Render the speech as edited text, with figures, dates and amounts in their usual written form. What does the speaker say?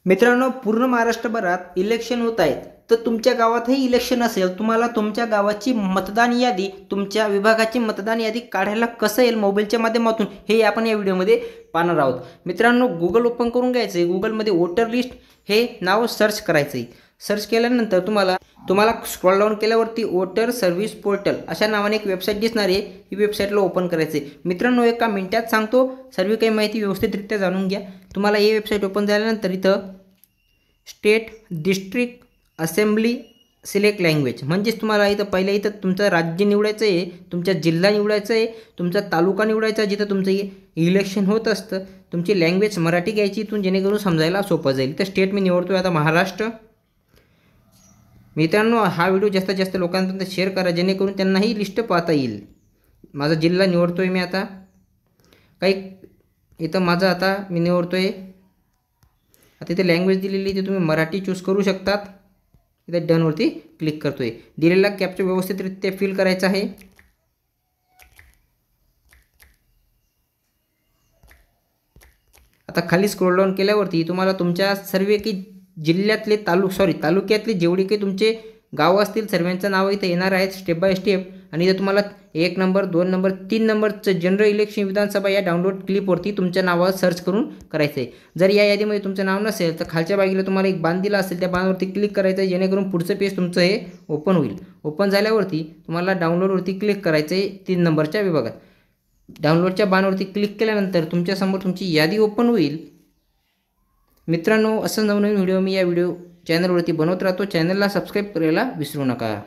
मित्रांनो, पूर्ण महाराष्ट्रभरात इलेक्शन होत आहेत. तर तुमच्या गावातही इलेक्शन असेल, तुम्हाला तुमच्या गावाची मतदान यादी, तुमच्या विभागाची मतदान यादी काढायला कसं येईल मोबाईलच्या माध्यमातून, हे आपण या व्हिडिओमध्ये पाहणार आहोत. मित्रांनो, गुगल ओपन करून घ्यायचं आहे. गुगलमध्ये वोटर लिस्ट हे नाव सर्च करायचं आहे. सर्च केल्यानंतर तुम्हाला स्क्रॉल डाऊन केल्यावरती वोटर सर्व्हिस पोर्टल अशा नावाने एक वेबसाईट दिसणार आहे. ही वेबसाईटला ओपन करायचं आहे. मित्रांनो, एका मिनिटात सांगतो, सर्व काही माहिती व्यवस्थितरित्या जाणून घ्या. तुम्हाला ही वेबसाईट ओपन झाल्यानंतर इथं state district assembly select language म्हणजेच तुम्हाला इथं तुमचं राज्य निवडायचं आहे, तुमचा जिल्हा निवडायचा आहे, तुमचा तालुका निवडायचा जिथं तुमचं इलेक्शन होत असतं. तुमची लँग्वेज मराठी घ्यायची इथून, जेणेकरून समजायला सोपं जाईल. तर स्टेट मी निवडतो आता महाराष्ट्र. मित्रांनो, हा व्हिडिओ जास्तीत जास्त लोकांपर्यंत शेअर करा, जेणेकरून त्यांनाही लिस्ट पाहता येईल. माझा जिल्हा निवडतोय मी आता. इथं माझं आता मी निवडतोय. आता इथे लँग्वेज दिलेली, ते तुम्ही मराठी चूज करू शकतात. इथे डनवरती क्लिक करतोय. दिलेला कॅप्चा व्यवस्थितरित्या फिल करायचा आहे. आता खाली स्क्रोल डाऊन केल्यावरती तुम्हाला तुमच्या सर्व काही जिल्ह्यातले तालुक्यातले जेवढे काही तुमचे गाव असतील सर्वांचं नाव इथे येणार आहेत स्टेप बाय स्टेप. आणि इथे तुम्हाला 1 नंबर 2 नंबर 3 नंबरचं जनरल इलेक्शन विधानसभा या डाउनलोड क्लिपवरती तुमच्या नावावर सर्च करून करायचं आहे. जर या यादीमध्ये तुमचं नाव नसेल तर खालच्या बाजूला तुम्हाला एक बाण दिला असेल, त्या बाणावरती क्लिक करायचं आहे, जेणेकरून पुढचं पेज तुमचं हे ओपन होईल. ओपन झाल्यावरती तुम्हाला डाउनलोडवरती क्लिक करायचं आहे 3 नंबरच्या विभागात. डाउनलोडच्या बाणावरती क्लिक केल्यानंतर तुमच्यासमोर तुमची यादी ओपन होईल. मित्रांनो, असं नवनवीन व्हिडिओ मी या चॅनलवरती बनवत राहतो. चॅनलला सबस्क्राईब करायला विसरू नका.